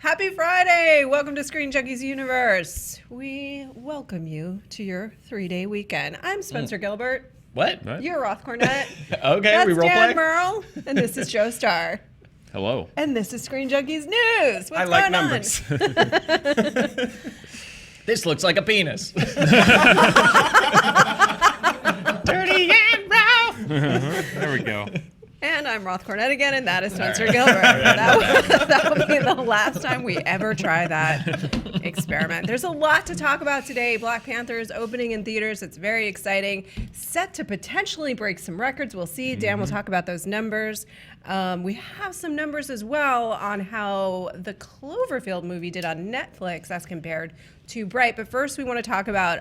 Happy Friday! Welcome to Screen Junkies Universe. We welcome you to your 3-day weekend. I'm Spencer Gilbert. What? You're Roth Cornet. Okay, That's we role Dan play. Murrell, and this is Joe Starr. Hello. And this is Screen Junkies News. What's I like going numbers. This looks like a penis. Dirty and rough. There we go. And I'm Roth Cornet again, and that is Spencer Gilbert. That will be the last time we ever try that experiment. There's a lot to talk about today. Black Panther is opening in theaters. It's very exciting. Set to potentially break some records. We'll see. Dan will talk about those numbers. We have some numbers as well on how the Cloverfield movie did on Netflix as compared to Bright. But first, we want to talk about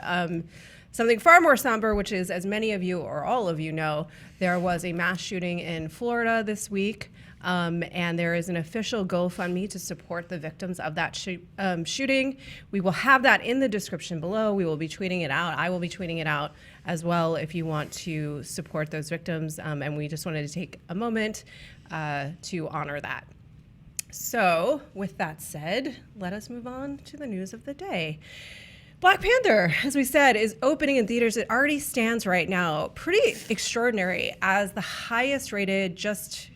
something far more somber, which is, as many of you or all of you know, there was a mass shooting in Florida this week, and there is an official GoFundMe to support the victims of that shooting. We will have that in the description below. We will be tweeting it out. I will be tweeting it out as well if you want to support those victims, and we just wanted to take a moment to honor that. So, with that said, let us move on to the news of the day. Black Panther, as we said, is opening in theaters. It already stands right now pretty extraordinary as the highest rated just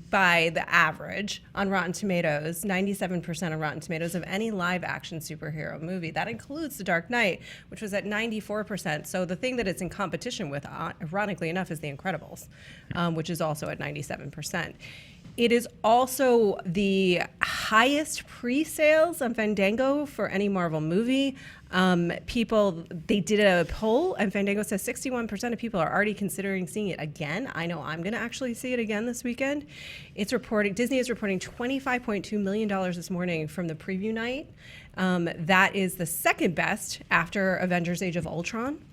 by the average on Rotten Tomatoes, 97% on Rotten Tomatoes of any live action superhero movie. That includes The Dark Knight, which was at 94%. So the thing that it's in competition with, ironically enough, is The Incredibles, which is also at 97%. It is also the highest pre-sales on Fandango for any Marvel movie. They did a poll, and Fandango says 61% of people are already considering seeing it again. I know I'm going to actually see it again this weekend. Disney is reporting $25.2 million this morning from the preview night. That is the second best after Avengers: Age of Ultron,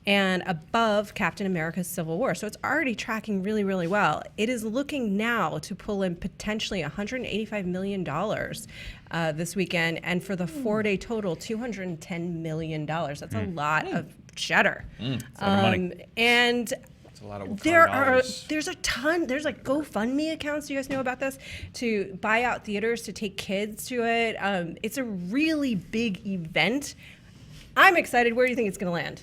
and above Captain America's Civil War. So it's already tracking really, really well. It is looking now to pull in potentially $185 million this weekend, and for the 4-day total, $210 million. That's a lot of cheddar. That's a lot of money. And It's a lot of there's a ton, there's like GoFundMe accounts, do you guys know about this, to buy out theaters, to take kids to it. It's a really big event. I'm excited. Where do you think it's going to land?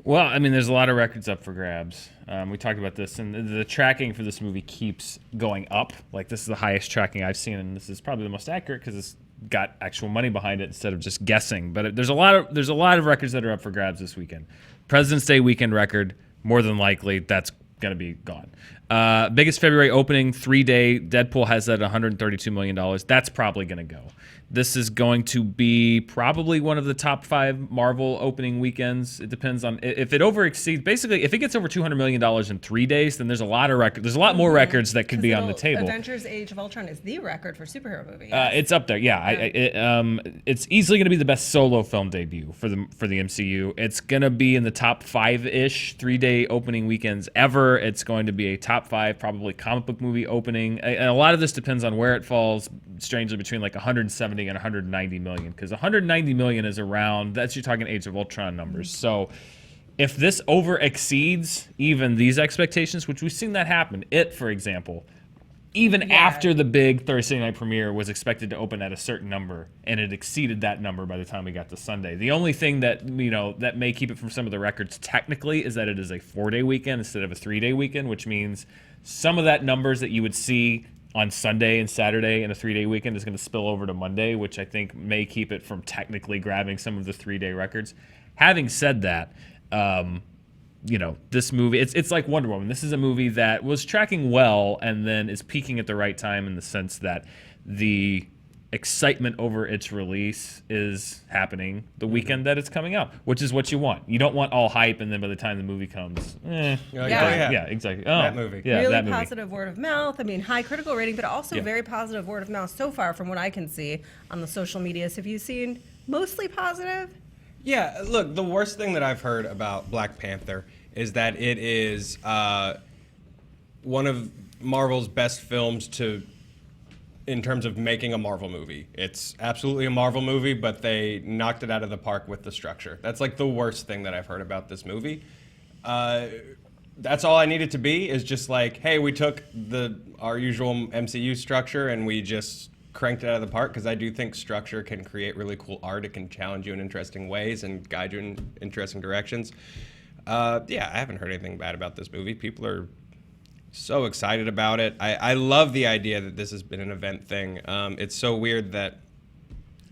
Well, I mean, there's a lot of records up for grabs. We talked about this, and the tracking for this movie keeps going up. Like, this is the highest tracking I've seen, and this is probably the most accurate because it's got actual money behind it instead of just guessing. But there's a lot of records that are up for grabs this weekend. President's Day weekend record, more than likely, that's going to be gone. Biggest February opening, 3-day. Deadpool has that at $132 million. That's probably going to go. This is going to be probably one of the top 5 Marvel opening weekends. It depends on if it overexceeds. Basically, if it gets over $200 million in 3 days, then there's a lot of records. There's a lot more records that could be on the table. Avengers: Age of Ultron is the record for superhero movie. It's up there, yeah. It's easily going to be the best solo film debut for the MCU. It's going to be in the top 5-ish 3-day opening weekends ever. It's going to be a top 5 probably comic book movie opening, and a lot of this depends on where it falls. Strangely, between like 170 and 190 million, because 190 million is around, that's, you're talking Age of Ultron numbers. So if this over exceeds even these expectations, which we've seen that happen, for example, even after the big Thursday night premiere was expected to open at a certain number, and it exceeded that number by the time we got to Sunday. The only thing that, that may keep it from some of the records technically is that it is a 4-day weekend instead of a 3-day weekend, which means some of that numbers that you would see on Sunday and Saturday in a 3-day weekend is going to spill over to Monday, which I think may keep it from technically grabbing some of the 3-day records. Having said that, this movie, it's like Wonder Woman. This is a movie that was tracking well and then is peaking at the right time, in the sense that the excitement over its release is happening the weekend that it's coming out, which is what you want. You don't want all hype and then by the time the movie comes, yeah, exactly. Oh, that movie. Yeah, really that movie. positive word of mouth. I mean, high critical rating, but also very positive word of mouth so far from what I can see on the social medias. Have you seen mostly positive? Yeah, look, the worst thing that I've heard about Black Panther is that it is one of Marvel's best films in terms of making a Marvel movie. It's absolutely a Marvel movie, but they knocked it out of the park with the structure. That's like the worst thing that I've heard about this movie. That's all I need it to be, is just like, hey, we took our usual MCU structure and we just cranked it out of the park because I do think structure can create really cool art. It can challenge you in interesting ways and guide you in interesting directions. Yeah, I haven't heard anything bad about this movie. People are so excited about it. I love the idea that this has been an event thing. It's so weird that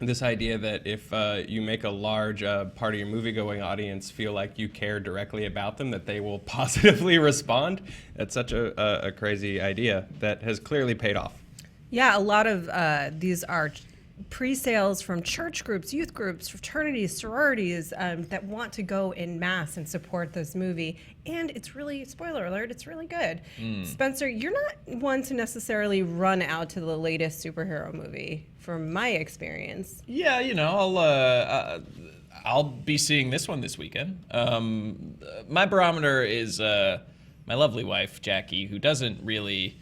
this idea that if you make a large part of your movie-going audience feel like you care directly about them, that they will positively respond. That's such a crazy idea that has clearly paid off. Yeah, a lot of these are pre-sales from church groups, youth groups, fraternities, sororities that want to go in mass and support this movie. And it's really, spoiler alert, it's really good. Spencer, you're not one to necessarily run out to the latest superhero movie, from my experience. Yeah, I'll be seeing this one this weekend. My barometer is my lovely wife, Jackie, who doesn't really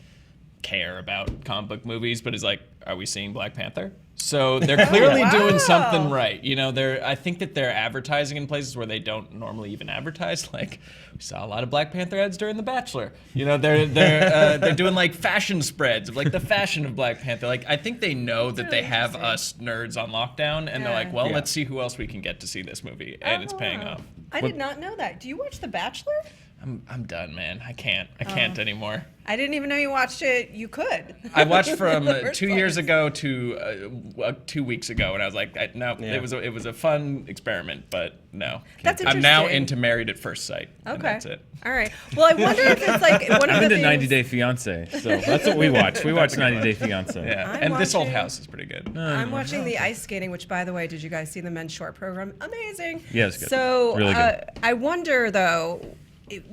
care about comic book movies, but is like, are we seeing Black Panther? So they're clearly doing something right. I think that they're advertising in places where they don't normally even advertise. Like, we saw a lot of Black Panther ads during The Bachelor. They're doing like fashion spreads of like the fashion of Black Panther. Like, I think they know that they have us nerds on lockdown, and they're like, well, let's see who else we can get to see this movie, and it's paying off. I did not know that. Do you watch The Bachelor? I'm done, man. I can't anymore. I didn't even know you watched it. You could. I watched from 2 years ago to 2 weeks ago, and I was like, no, it was a fun experiment, but no. That's interesting. I'm now into Married at First Sight. Okay. And that's it. All right. Well, I wonder if it's like one of I'm the into things. 90 Day Fiance, so that's what we watch. We watch 90 Day Fiance. Yeah. I'm And This Old watching- House is pretty good. I'm watching the ice skating, which, by the way, did you guys see the men's short program? Amazing. Yeah, it's good. So Really good. I wonder, though,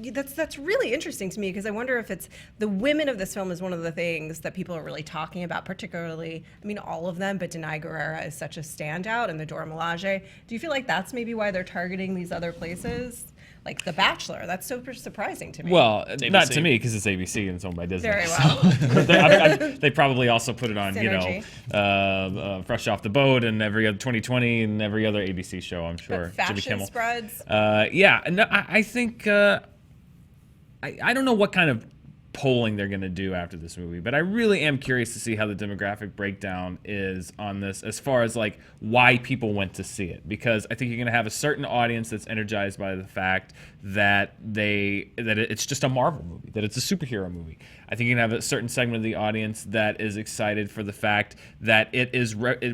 that's really interesting to me because I wonder if it's the women of this film is one of the things that people are really talking about, particularly, I mean, all of them, but Denai Guerrera is such a standout, and the Dora Milaje. Do you feel like that's maybe why they're targeting these other places? Like The Bachelor, that's super surprising to me. Well, It's not ABC. to me because it's ABC and it's owned by Disney. Very well. They probably also put it on, Synergy. Fresh Off the Boat and every other 2020 and every other ABC show, I'm sure. But Jimmy fashion Kimmel. spreads. Yeah, no, I think I don't know what kind of polling they're going to do after this movie, but I really am curious to see how the demographic breakdown is on this as far as like why people went to see it, because I think you're going to have a certain audience that's energized by the fact that it's just a Marvel movie, that it's a superhero movie. I think you're going to have a certain segment of the audience that is excited for the fact that it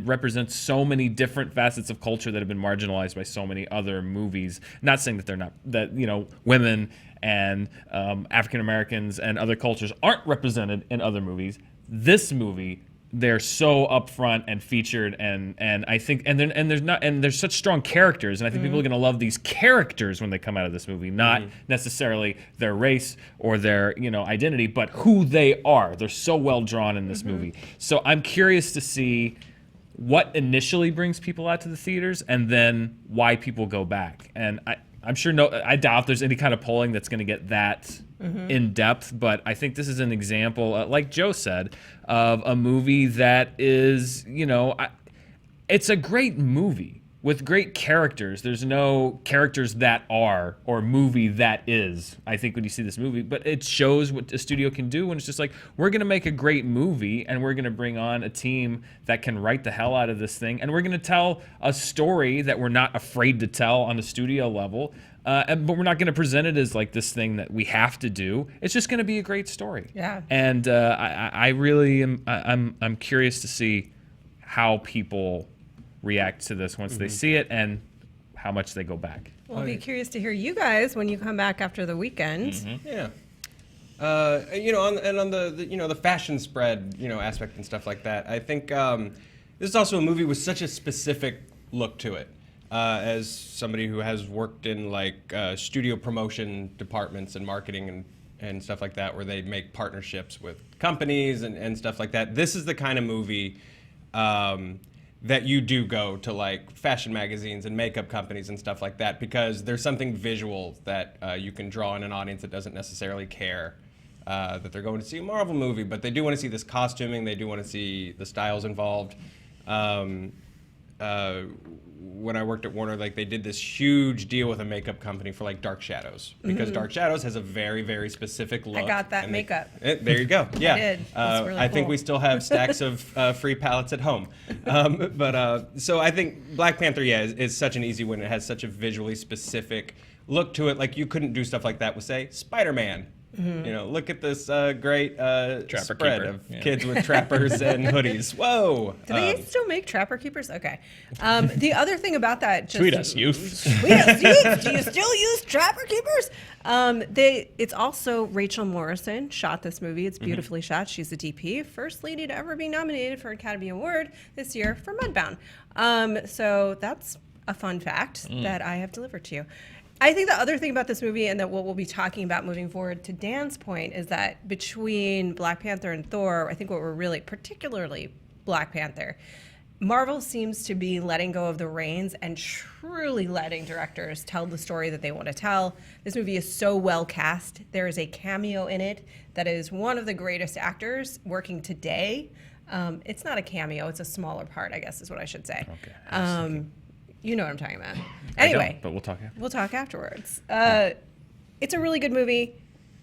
represents so many different facets of culture that have been marginalized by so many other movies. Not saying that they're not, that women and African Americans and other cultures aren't represented in other movies. This movie, they're so upfront and featured, and I think there's such strong characters, and I think people are gonna love these characters when they come out of this movie, not necessarily their race or their identity, but who they are. They're so well drawn in this movie. So I'm curious to see what initially brings people out to the theaters, and then why people go back. And I'm sure I doubt there's any kind of polling that's going to get that in depth, but I think this is an example, like Joe said, of a movie that is, it's a great movie with great characters. There's no characters that are or movie that is, I think, when you see this movie, but it shows what a studio can do when it's just like, we're going to make a great movie and we're going to bring on a team that can write the hell out of this thing, and we're going to tell a story that we're not afraid to tell on a studio level, but we're not going to present it as like this thing that we have to do. It's just going to be a great story. Yeah. And I really am I'm curious to see how people react to this once they see it and how much they go back. We'll be curious to hear you guys when you come back after the weekend. Yeah. On the fashion spread, aspect and stuff like that. I think this is also a movie with such a specific look to it. As somebody who has worked in like studio promotion departments and marketing and stuff like that, where they make partnerships with companies and stuff like that, this is the kind of movie that you do go to like fashion magazines and makeup companies and stuff like that, because there's something visual that you can draw in an audience that doesn't necessarily care that they're going to see a Marvel movie, but they do want to see this costuming, they do want to see the styles involved. when I worked at Warner, like they did this huge deal with a makeup company for like Dark Shadows because Dark Shadows has a very, very specific look. I got that and makeup. There you go. Yeah, I did. It's really I think cool. we still have stacks of free palettes at home. So I think Black Panther, is such an easy win. It has such a visually specific look to it. Like you couldn't do stuff like that with, say, Spider-Man. You know, look at this great spread keeper. of kids with trappers and hoodies. Whoa! Do they still make Trapper Keepers? Okay. The other thing about that, just Tweet us, youth. Tweet us, youth. Do you still use Trapper Keepers? It's also Rachel Morrison shot this movie. It's beautifully shot. She's the DP, first lady to ever be nominated for an Academy Award this year for Mudbound. So that's a fun fact that I have delivered to you. I think the other thing about this movie, and that what we'll be talking about moving forward, to Dan's point, is that between Black Panther and Thor, I think what we're really, particularly Black Panther, Marvel seems to be letting go of the reins and truly letting directors tell the story that they want to tell. This movie is so well cast. There is a cameo in it that is one of the greatest actors working today. It's not a cameo, it's a smaller part, I guess is what I should say. Okay. You know what I'm talking about. I don't, Anyway, but we'll talk after. we'll talk afterwards. It's a really good movie.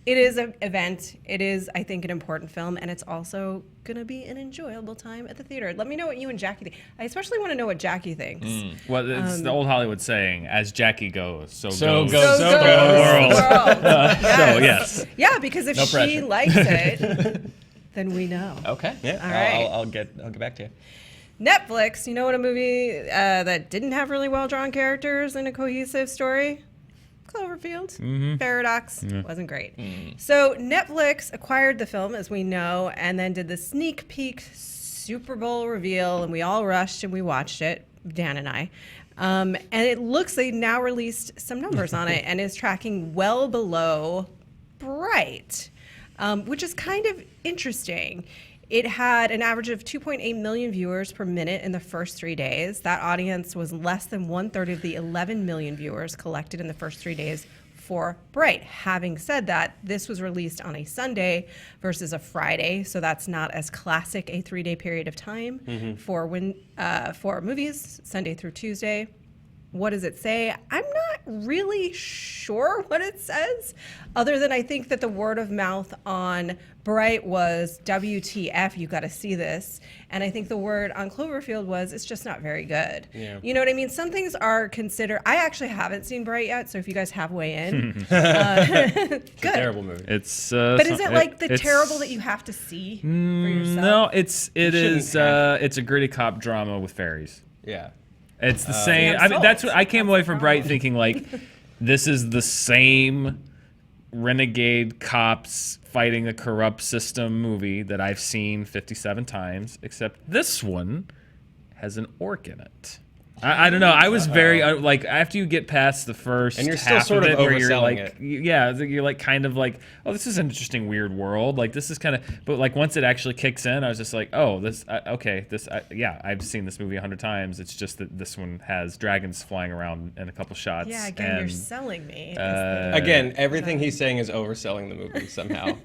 It is an event. It is, I think, an important film, and it's also going to be an enjoyable time at the theater. Let me know what you and Jackie think. I especially want to know what Jackie thinks. Well, it's the old Hollywood saying, "As Jackie goes, so So goes." goes So the goes world. the world. So yes. Yeah, because if No she pressure. likes it, then we know. Okay. Yeah. All right. I'll get back to you. Netflix, you know what a movie that didn't have really well-drawn characters and a cohesive story? Cloverfield. Paradox. Wasn't great. So Netflix acquired the film, as we know, and then did the sneak peek Super Bowl reveal, and we all rushed and we watched it, Dan and I. And it looks they now released some numbers on it and is tracking well below Bright, which is kind of interesting. It had an average of 2.8 million viewers per minute in the first 3 days. That audience was less than 1/3 of the 11 million viewers collected in the first 3 days for Bright. Having said that, this was released on a Sunday versus a Friday, so that's not as classic a 3-day period of time for movies, Sunday through Tuesday. What does it say? I'm not really sure what it says, other than I think that the word of mouth on Bright was WTF, you got to see this. And I think the word on Cloverfield was it's just not very good. Yeah. You know what I mean? Some things are considered. I actually haven't seen Bright yet, so if you guys have weigh in, good. Terrible movie. It's. But is it like the it's- terrible that you have to see for yourself? No, it is. shouldn't have It's a gritty cop drama with fairies. Yeah. It's the same. I'm I mean, that's sold. what I came That's away the from problem. Bright thinking like, this is the same renegade cops fighting a corrupt system movie that I've seen 57 times, except this one has an orc in it. I don't know. I was very like after you get past the first And you're still half sort of of it, where you're overselling like, it. yeah, you're like kind of like, oh, this is an interesting weird world. Like this is kind of, but like once it actually kicks in, I was just like, oh, this okay, this yeah, I've seen this movie 100 times. It's just that this one has dragons flying around in a couple shots. Yeah, again, you're and, selling me. Again, everything he's saying is overselling the movie somehow.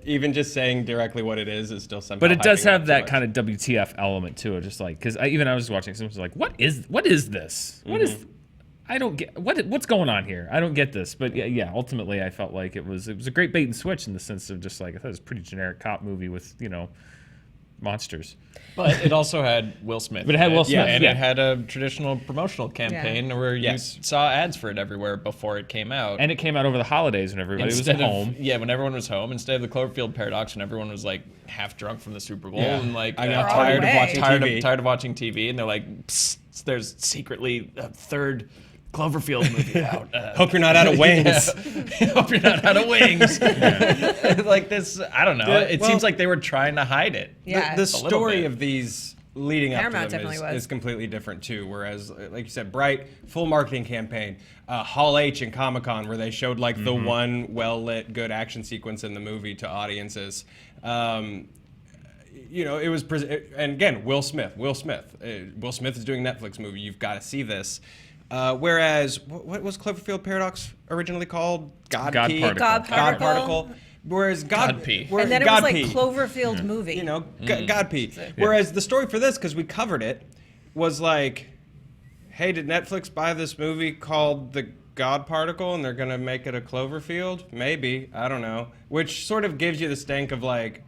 Even just saying directly what it is still somehow. but it does hyping it up have too that much. kind of WTF element to it, just like because I was watching, someone was like, what is this? What is? I don't get what's going on here. I don't get this. But yeah, ultimately, I felt like it was a great bait and switch in the sense of just like I thought it was a pretty generic cop movie with monsters. But it also had Will Smith. But it had in Will Smith, and yeah. it had a traditional promotional campaign where you saw ads for it everywhere before it came out. And it came out over the holidays when everybody was at home. When everyone was home, instead of the Cloverfield paradox, when everyone was like half drunk from the Super Bowl Yeah. and like I got tired of watching TV. tired of watching TV, and they're like, Psst, there's secretly a third Cloverfield movie out. Hope you're not out of wings. Hope you're not out of wings. Like this, I don't know. It well- seems like they were trying to hide it. Yeah. The little story bit. of these leading up Paramount to them definitely was. is completely different too. Whereas, like you said, Bright, full marketing campaign, Hall H and Comic-Con, where they showed like the one well-lit, good action sequence in the movie to audiences. It was, and again, Will Smith. Will Smith is doing a Netflix movie. You've got to see this. Whereas, what was Cloverfield Paradox originally called? God Pea? Particle. God God Particle. Particle. Whereas God Pea. whereas And then it God was like Pea. Cloverfield movie. God Pea. Whereas the story for this, because we covered it, was like, hey, did Netflix buy this movie called The God Particle and they're going to make it a Cloverfield? Maybe. I don't know. Which sort of gives you the stank of like,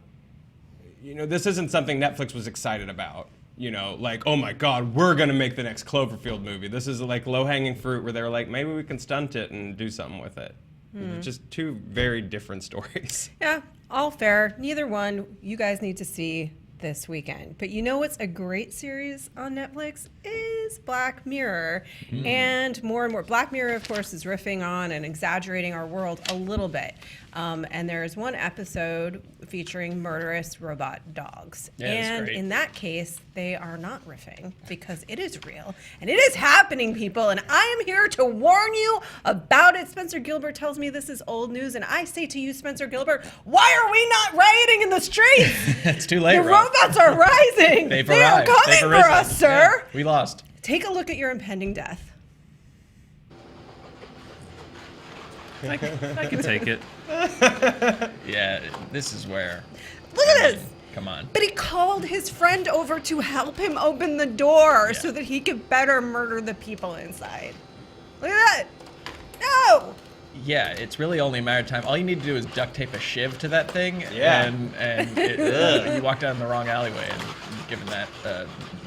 you know, this isn't something Netflix was excited about. You know, like, oh my God, we're going to make the next Cloverfield movie. This is like low-hanging fruit where they're like, maybe we can stunt it and do something with it. Just two very different stories. Yeah, all fair. Neither one you guys need to see this weekend. But you know what's a great series on Netflix is Black Mirror. And more, Black Mirror, of course, is riffing on and exaggerating our world a little bit. And there's one episode featuring murderous robot dogs. Yeah, that's and great. in that case, they are not riffing because it is real and it is happening, people. And I am here to warn you about it. Spencer Gilbert tells me this is old news. And I say to you, Spencer Gilbert, why are we not rioting in the streets? It's too late, The Rob. robots are rising. They've They are arrived. coming They've for arisen. us, sir. Yeah, we lost. Take a look at your impending death. I can take it. Yeah, this is where. Look at this. Come on. But he called his friend over to help him open the door so that he could better murder the people inside. Look at that. No. Yeah, it's really only a matter of time. All you need to do is duct tape a shiv to that thing, Yeah. and you walk down the wrong alleyway and giving that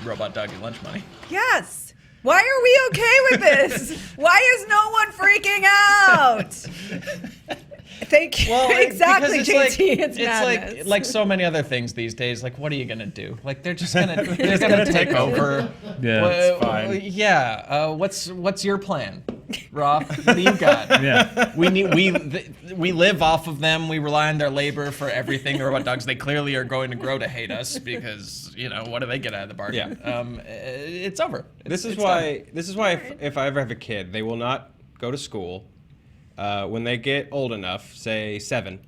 robot doggy lunch money. Yes. Why are we okay with this? Why is no one freaking out? Thank you. Exactly, because JT. It's it's madness. like so many other things these days. Like, what are you gonna do? Like, they're gonna take over. Yeah, it's fine. Yeah. What's your plan, Roth? What do you got? Yeah. We live off of them. We rely on their labor for everything. The robot dogs, they clearly are going to grow to hate us because, you know, what do they get out of the bargain? Yeah. It's over. This is why if I ever have a kid, they will not go to school. When they get old enough, say 7,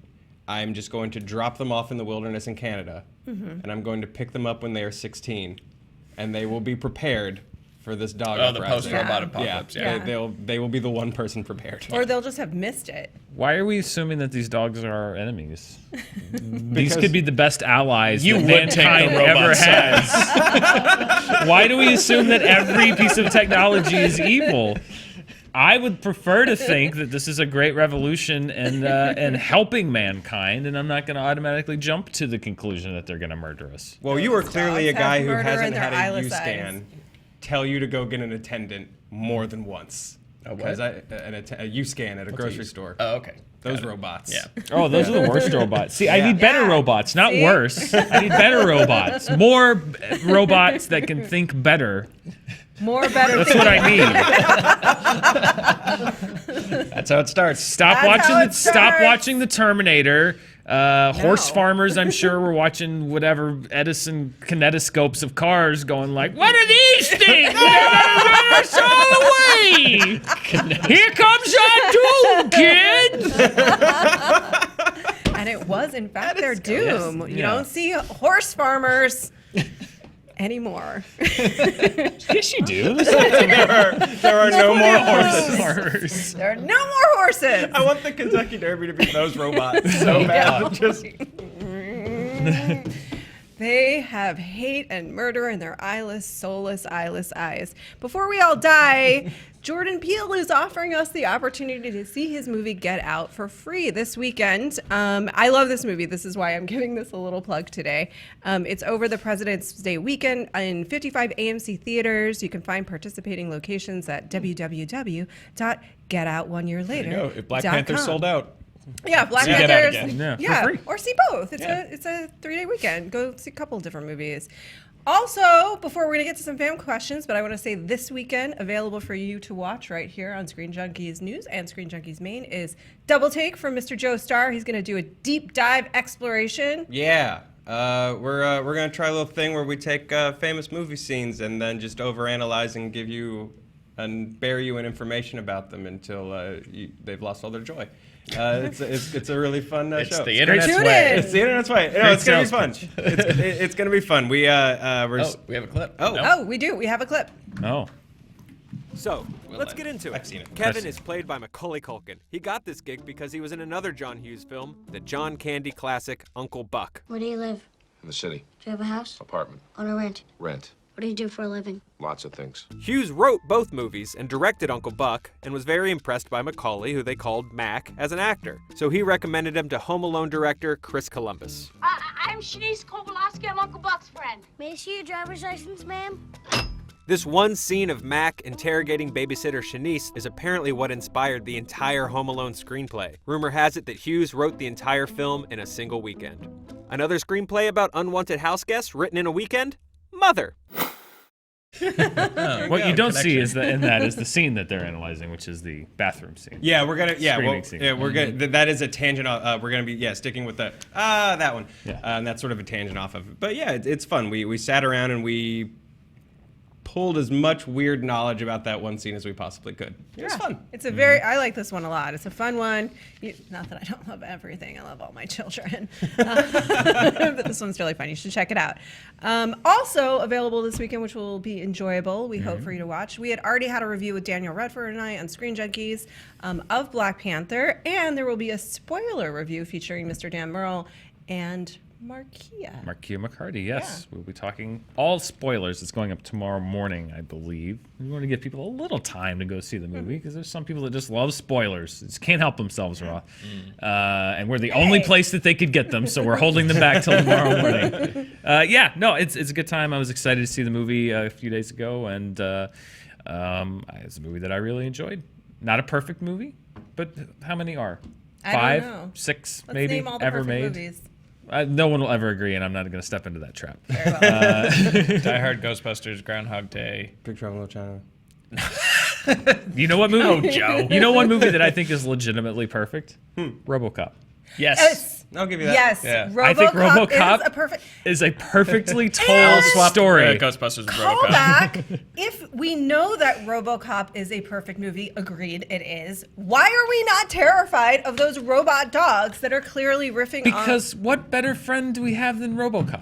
I'm just going to drop them off in the wilderness in Canada, and I'm going to pick them up when they are 16, and they will be prepared for this dog Oh, the uprising. post-robot Yeah. apocalypse. Yeah. They will be the one person prepared. Or they'll just have missed it. Why are we assuming that these dogs are our enemies? These Because- could be the best allies You that would take the mankind ever robot has. Why do we assume that every piece of technology is evil? I would prefer to think that this is a great revolution and helping mankind, and I'm not going to automatically jump to the conclusion that they're going to murder us. Well, you are clearly a Dogs guy have who murder in hasn't their had a eyeless U-scan tell you to go get an attendant more than once. A what? Because a U-scan at a grocery store. Oh, okay. Those Got it. robots. Yeah. Oh, those are the worst robots. See, I need better Yeah. robots, not See? worse. I need better robots. More robots that can think better. More better That's what I need. That's how it starts. Stop That's how watching it Stop starts. watching the Terminator. Horse No. farmers, I'm sure, were watching whatever Edison kinetoscopes of cars, going like, "What are these things? They're gonna run us all away! Here comes our doom, kids!" And it was, in fact, their doom. You Yeah. don't see horse farmers anymore. Yes, you do. There are no more horses. Farmers. There are no more horses. I want the Kentucky Derby to be those robots so bad. Just They have hate and murder in their eyeless, soulless eyes. Before we all die, Jordan Peele is offering us the opportunity to see his movie Get Out for free this weekend. I love this movie. This is why I'm giving this a little plug today. It's over the President's Day weekend in 55 AMC theaters. You can find participating locations at www.getoutoneyearlater.com. If Black Panther sold out. Yeah, Black See Get Out Panthers. again. Yeah, for free. Or see both. It's Yeah. a 3-day weekend. Go see a couple of different movies. Also, before we're gonna get to some fan questions, but I want to say this weekend available for you to watch right here on Screen Junkies News and Screen Junkies Main is Double Take from Mr. Joe Starr. He's gonna do a deep dive exploration. yeah. We're gonna try a little thing where we take famous movie scenes and then just overanalyze and give you and bury you in information about them until they've lost all their joy. It's a really fun It's show. the internet's Tune way. in. It's the internet's way. No, Great it's gonna be sales fun. It's gonna be fun. We Oh, we have a clip. Oh. No? Oh, we do. We have a clip. Oh. So, Will let's I? get into it. I've seen it. Kevin is played by Macaulay Culkin. He got this gig because he was in another John Hughes film, the John Candy classic Uncle Buck. Where do you live? In the city. Do you have a house? Apartment. On a rent? Rent. What do you do for a living? Lots of things. Hughes wrote both movies and directed Uncle Buck and was very impressed by Macaulay, who they called Mac, as an actor. So he recommended him to Home Alone director Chris Columbus. I'm Shanice Kowalski. I'm Uncle Buck's friend. May I see your driver's license, ma'am? This one scene of Mac interrogating babysitter Shanice is apparently what inspired the entire Home Alone screenplay. Rumor has it that Hughes wrote the entire film in a single weekend. Another screenplay about unwanted house guests written in a weekend? Mother. What you don't see is the scene that they're analyzing, which is the bathroom scene. Yeah, we're gonna. Yeah, Screaming scene. we're gonna. That is a tangent. We're gonna be sticking with the that one. Yeah. And that's sort of a tangent off of it. But yeah, it's fun. We sat around and we pulled as much weird knowledge about that one scene as we possibly could. It was fun. It's a very, I like this one a lot. It's a fun one. Not that I don't love everything. I love all my children. But this one's really fun. You should check it out. Also available this weekend, which will be enjoyable, we hope for you to watch. We had already had a review with Daniel Redford and I on ScreenJunkies of Black Panther, and there will be a spoiler review featuring Mr. Dan Murrell and Markia McCarty, yes. We'll be talking all spoilers. It's going up tomorrow morning, I believe. We want to give people a little time to go see the movie because there's some people that just love spoilers. Just can't help themselves, Roth. And we're the only place that they could get them, so we're holding them back till tomorrow morning. It's a good time. I was excited to see the movie a few days ago, and it's a movie that I really enjoyed. Not a perfect movie, but how many are? I don't 5, know. 6, Let's maybe name all the ever perfect made. movies. No one will ever agree, and I'm not going to step into that trap. Very well. Die Hard, Ghostbusters, Groundhog Day. Big Trouble in Little China. You know what movie? Oh, Joe. You know one movie that I think is legitimately perfect? RoboCop. Yes. Yes. I'll give you that. Yes. Yeah. RoboCop, I think RoboCop is a perfect is a perfectly told story. Ghostbusters and RoboCop. callback. If we know that RoboCop is a perfect movie, agreed it is, why are we not terrified of those robot dogs that are clearly riffing Because what better friend do we have than RoboCop?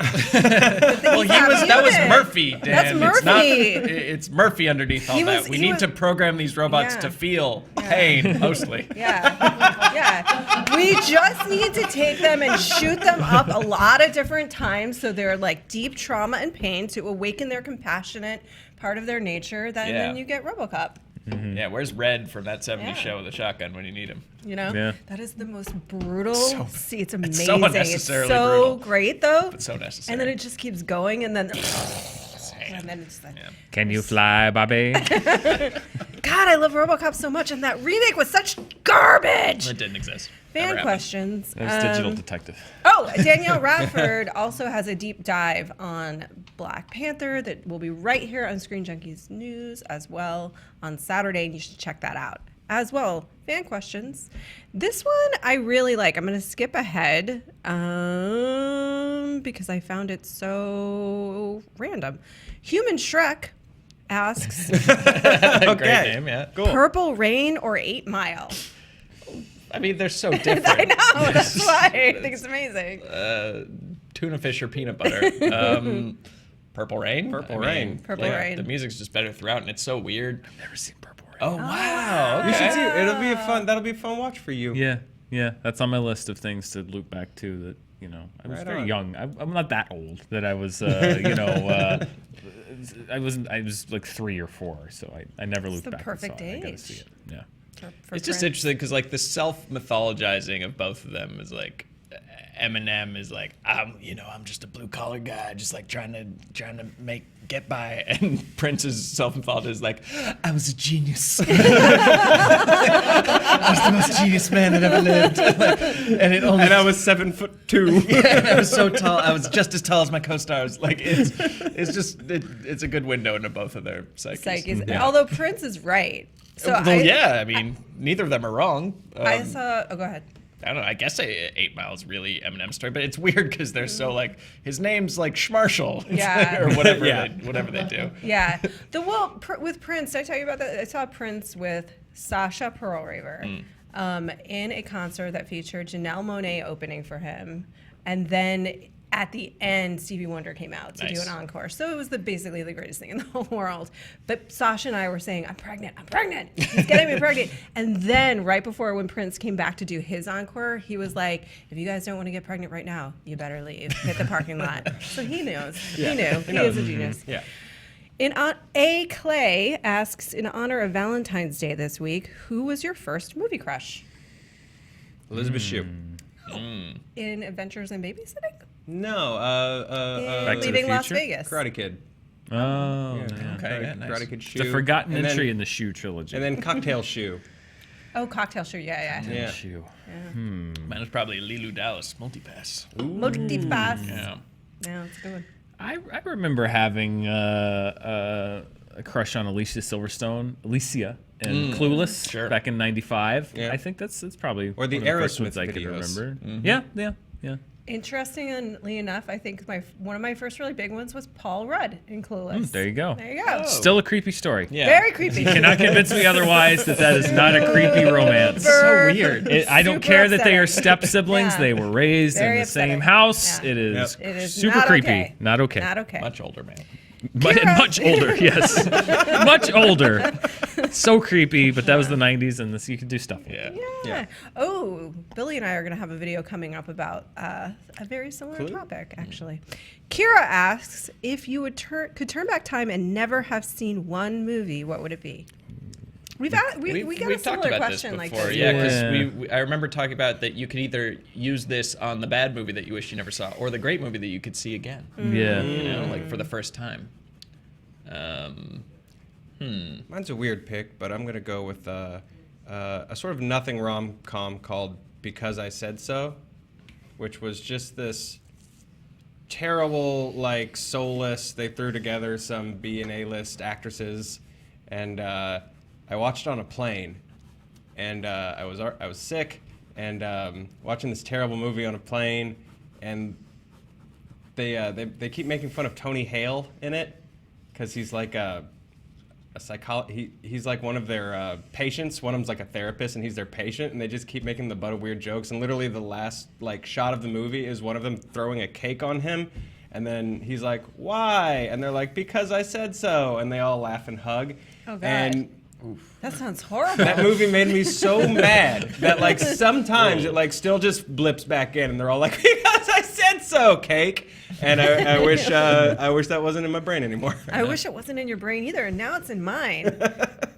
Well, that was human. Murphy, Dan. That's Murphy. Murphy. It's Murphy underneath all He that. was- We he need was- to program these robots Yeah. to feel pain, mostly. Yeah. We just need to take them and shoot them up a lot of different times so they're like deep trauma and pain to awaken their compassionate part of their nature. Yeah. Then you get RoboCop. Yeah, where's Red from that 70s Yeah. show with a shotgun when you need him? You know, Yeah. that is the most brutal. See, it's amazing. It's so unnecessarily so brutal. great though. But so necessary. And then it just keeps going, and then it's like, Can you fly, Bobby? God, I love RoboCop so much, and that remake was such garbage. It didn't exist. Fan Never happened. questions. That's Digital Detective. Oh, Danielle Radford also has a deep dive on Black Panther that will be right here on Screen Junkies News as well on Saturday, and you should check that out as well. Fan questions. This one I really like. I'm going to skip ahead because I found it so random. Human Shrek asks, Great name, yeah. Cool. Purple Rain or 8 Mile? I mean, they're so different. I know, that's why I think it's amazing. Tuna fish or peanut butter. Purple Rain? Purple Rain. Purple Rain. The music's just better throughout, and it's so weird. I've never seen Purple Rain. Oh, wow. You Okay. should see it. That'll be a fun watch for you. Yeah, that's on my list of things to loop back to. That I was Right very on. young. I'm not that old that I was. I was like 3 or 4, so I never looped the back. perfect and saw it. I gotta age. see it. Yeah. For It's just Prince. interesting because like the self-mythologizing of both of them is like Eminem is like I'm just a blue collar guy just like trying to get by, and Prince's self-mythology is like I was a genius. I was the most genius man that ever lived, and I was 7'2". and I was so tall. I was just as tall as my co-stars. Like it's a good window into both of their psyches. Yeah. Although Prince is right. So I mean, neither of them are wrong. I saw. Oh, go ahead. I don't know. I guess 8 Mile's really Eminem's story, but it's weird because they're so like his name's like Schmarshall, Yeah. or whatever, Yeah. whatever they do. Yeah. With Prince, did I tell you about that? I saw Prince with Sasha Pearl Raver in a concert that featured Janelle Monáe opening for him, and then at the end, Stevie Wonder came out to do Nice. an encore. So it was basically the greatest thing in the whole world. But Sasha and I were saying, I'm pregnant. He's getting me pregnant. And then right before when Prince came back to do his encore, he was like, if you guys don't want to get pregnant right now, you better leave. Hit the parking lot. So he knows. He knew. He is a genius. Yeah. A. Clay asks, in honor of Valentine's Day this week, who was your first movie crush? Elizabeth Shue. In Adventures in Babysitting? No, Back to the Leaving Las Future? Vegas. Karate Kid. Oh, Yeah, yeah. Okay, yeah, nice. Karate Kid Shoe. The forgotten And then- entry in the Shoe trilogy. And then Cocktail Shoe. Oh, Cocktail Shoe. Yeah. Yeah. Shoe. Mine was probably Lilu Dallas Multipass. Multipass. Yeah. Yeah, it's a good one. I remember having a crush on Alicia Silverstone, Alicia, and Clueless Sure. back in '95. Yeah. I think that's probably Or the one of first Aerosmith ones I could videos. remember. Yeah. Interestingly enough, I think one of my first really big ones was Paul Rudd in Clueless. There you go. There you go. Still a creepy story. Yeah. Very creepy. Cannot convince me otherwise that is not a creepy romance. Super- So weird. I don't super care that they are upsetting. step siblings. Yeah. They were raised Very in the upsetting. same house. Yeah. It is, Yep. It is super not creepy. okay. Not okay. Not okay. Much older man. And much older, yes. Much older. So creepy, but that was the 90s, and this you could do stuff with it. Yeah. Oh, Billy and I are going to have a video coming up about a very similar topic, actually. Kira asks, if you would could turn back time and never have seen one movie, what would it be? We got a We've similar talked about question this like before. this. Yeah, because Yeah. I remember talking about that you could either use this on the bad movie that you wish you never saw, or the great movie that you could see again. Yeah. You know, like for the first time. Mine's a weird pick, but I'm gonna go with a sort of nothing rom-com called Because I Said So, which was just this terrible, like, soulless. They threw together some B and A list actresses, and I watched on a plane, and I was sick, and watching this terrible movie on a plane, and they keep making fun of Tony Hale in it, because he's like a he's like one of their patients. One of them's like a therapist, and he's their patient. And they just keep making the butt of weird jokes. And literally, the last like shot of the movie is one of them throwing a cake on him, and then he's like, "Why?" And they're like, "Because I said so." And they all laugh and hug. Oh, God. And That sounds horrible. that movie made me so mad that like sometimes it like still just blips back in, and they're all like, "Because I said so, cake." And I wish that wasn't in my brain anymore. I wish it wasn't in your brain either, and now it's in mine.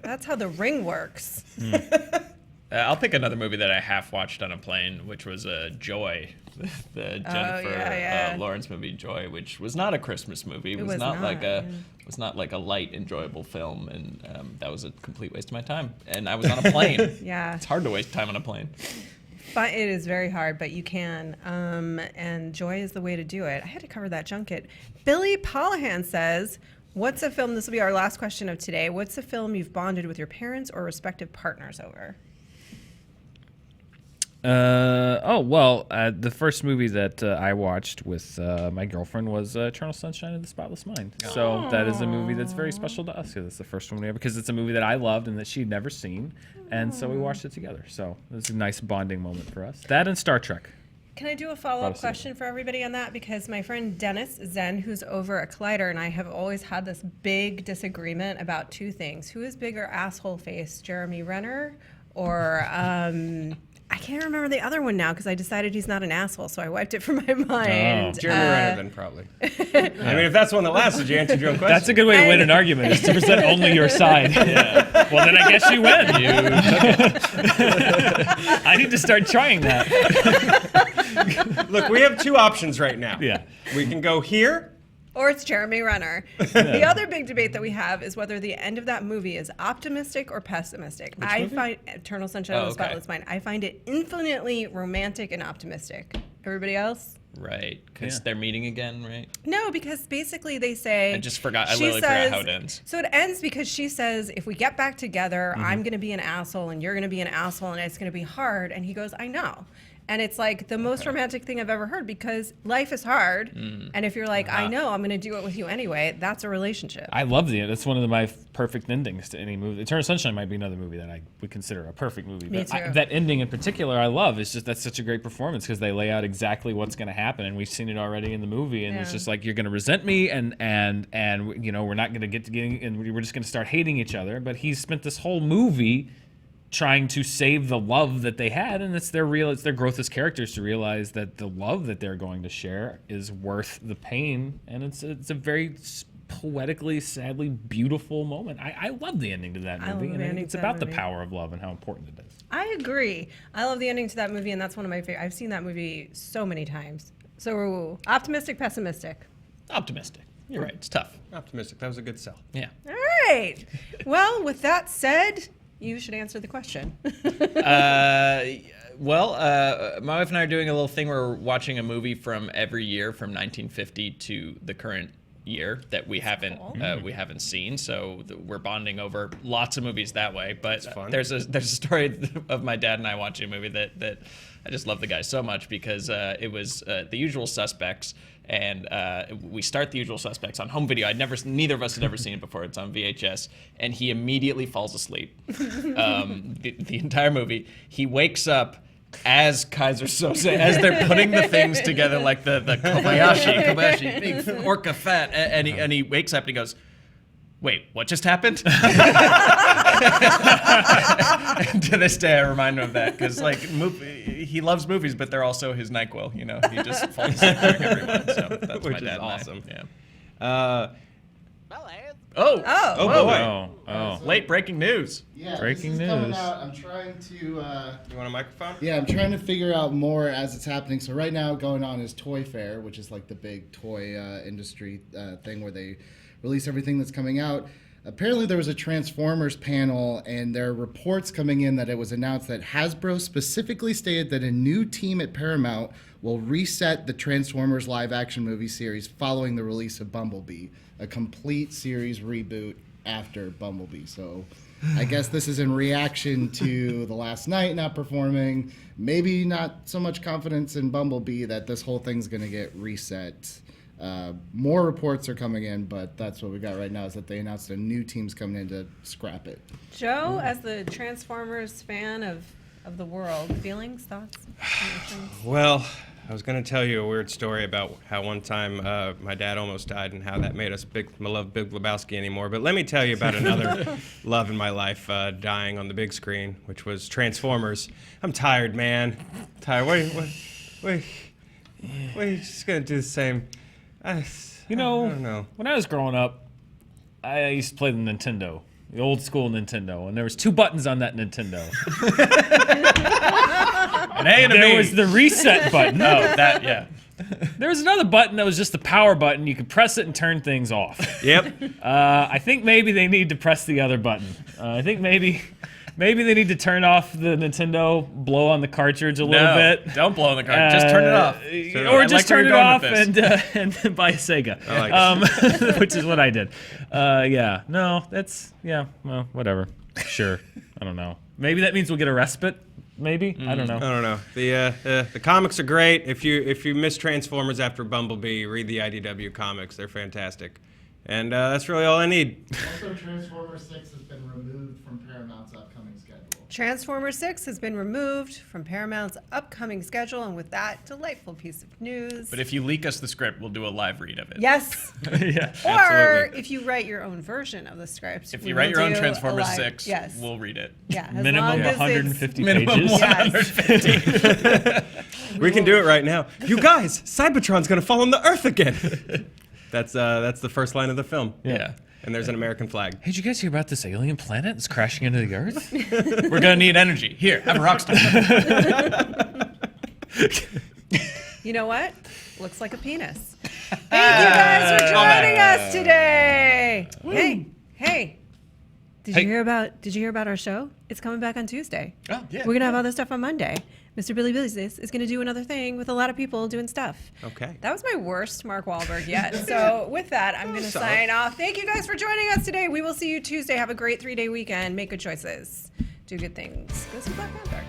That's how the ring works. I'll pick another movie that I half watched on a plane, which was Joy, the Jennifer Lawrence movie Joy, which was not a Christmas movie. It was not like a light, enjoyable film, and that was a complete waste of my time. And I was on a plane. Yeah. It's hard to waste time on a plane. But it is very hard, but you can. And joy is the way to do it. I had to cover that junket. Billy Pollahan says, what's a film, this will be our last question of today, what's a film you've bonded with your parents or respective partners over? The first movie that I watched with my girlfriend was Eternal Sunshine of the Spotless Mind. So that is a movie that's very special to us because it's the first one we ever, because it's a movie that I loved and that she'd never seen, and so we watched it together. So it was a nice bonding moment for us. That and Star Trek. Can I do a follow-up question for everybody on that? Because my friend Dennis Zen, who's over at Collider, and I have always had this big disagreement about two things. Who is bigger asshole face, Jeremy Renner or I can't remember the other one now because I decided he's not an asshole, so I wiped it from my mind. Jeremy Renner, then probably. I mean, if that's one that lasted, you answered your own question. That's a good way to win an argument, is to present only your side. Yeah. Well, then I guess you win. I need to start trying that. Look, we have two options right now. Yeah. We can go here. Or it's Jeremy Renner. The other big debate that we have is whether the end of that movie is optimistic or pessimistic. I find Eternal Sunshine of the Spotless Mind. I find it infinitely romantic and optimistic. Everybody else? Right, because Yeah. they're meeting again, right? No, because basically they say. I just forgot. I she literally forgot how says- it ends. So it ends because she says, if we get back together, I'm going to be an asshole and you're going to be an asshole and it's going to be hard. And he goes, I know. And it's like the most romantic thing I've ever heard because life is hard. And if you're like, I know, I'm going to do it with you anyway, that's a relationship. I love the end. That's one of my perfect endings to any movie. Eternal Sunshine might be another movie that I would consider a perfect movie. Me But too. that ending in particular, I love. It's just that's such a great performance because they lay out exactly what's going to happen, and we've seen it already in the movie. And it's Yeah. just like you're going to resent me, and you know we're not going to get together, and we're just going to start hating each other. But he's spent this whole movie trying to save the love that they had, and it's their growth as characters to realize that the love that they're going to share is worth the pain, and it's a very poetically, sadly beautiful moment. I love the ending to that I love movie, the and I ending think it's to that about the movie. power of love and how important it is. I agree. I love the ending to that movie, and that's one of my favorite. I've seen that movie so many times. So optimistic, pessimistic. Optimistic. You're right. It's tough. Optimistic. That was a good sell. Yeah. All right. Well, with that said, you should answer the question. My wife and I are doing a little thing where we're watching a movie from every year from 1950 to the current year that we haven't seen. So we're bonding over lots of movies that way. But fun. there's a story of my dad and I watching a movie that I just love the guy so much because it was The Usual Suspects. And we start The Usual Suspects on home video. Neither of us had ever seen it before. It's on VHS, and he immediately falls asleep. The entire movie. He wakes up as Kaiser Soze, as they're putting the things together, like the Kobayashi, big orca fat, and he wakes up and he goes, "Wait, what just happened?" And to this day, I remind him of that because, like, he loves movies, but they're also his NyQuil. You know, he just falls asleep during every one. So that's Which my is dad. awesome. Yeah. Oh, boy. Oh. Late breaking news. Yeah, Breaking this is coming news. out. I'm trying to. You want a microphone? Yeah, I'm trying to figure out more as it's happening. So right now, going on is Toy Fair, which is like the big toy industry thing where they release everything that's coming out. Apparently, there was a Transformers panel, and there are reports coming in that it was announced that Hasbro specifically stated that a new team at Paramount will reset the Transformers live-action movie series following the release of Bumblebee, a complete series reboot after Bumblebee. So I guess this is in reaction to The Last Night not performing, maybe not so much confidence in Bumblebee that this whole thing's going to get reset. More reports are coming in, but that's what we got right now is that they announced a new team's coming in to scrap it. Joe, as the Transformers fan of the world, feelings, thoughts, emotions? Well, I was going to tell you a weird story about how one time my dad almost died and how that made us love Big Lebowski anymore. But let me tell you about another love in my life dying on the big screen, which was Transformers. I'm tired, man. Tired. Wait. We're just going to do the same. I don't know. When I was growing up, I used to play the Nintendo, the old school Nintendo, and there was 2 buttons on that Nintendo. An A and a B. There was the reset button. Oh, that, yeah. There was another button that was just the power button. You could press it and turn things off. Yep. I think maybe they need to press the other button. I think maybe they need to turn off the Nintendo, blow on the cartridge a little bit. Don't blow on the card. Just turn it off. Or I just like where turn it you're going off with this. and buy a Sega. I like Which is what I did. Well, whatever. Sure. I don't know. Maybe that means we'll get a respite. Maybe. I don't know. I don't know. The comics are great. If you miss Transformers after Bumblebee, read the IDW comics. They're fantastic. And that's really all I need. Also, Transformers 6 has been removed from Paramount's upcoming schedule. Transformers 6 has been removed from Paramount's upcoming schedule, and with that delightful piece of news. But if you leak us the script, we'll do a live read of it. Yes. Yeah. Or Absolutely. if you write your own version of the script. If we you will write your own do a Transformers live- 6, yes. we'll read it. Yeah, as Minimum long as 150 Minimum pages. 150. We can do it right now. You guys, Cybertron's gonna fall on the Earth again. That's the first line of the film. Yeah. And there's an American flag. Hey, did you guys hear about this alien planet that's crashing into the Earth? We're going to need energy. Here, have a rock star. You know what? Looks like a penis. Thank you guys for joining us today. Hey. Did you hear about our show? It's coming back on Tuesday. Oh, yeah. We're gonna have other stuff on Monday. Mr. Billy Business is gonna do another thing with a lot of people doing stuff. Okay. That was my worst Mark Wahlberg yet. So with that, I'm gonna sign off. Thank you guys for joining us today. We will see you Tuesday. Have a great 3-day weekend. Make good choices. Do good things. Go see Black Panther.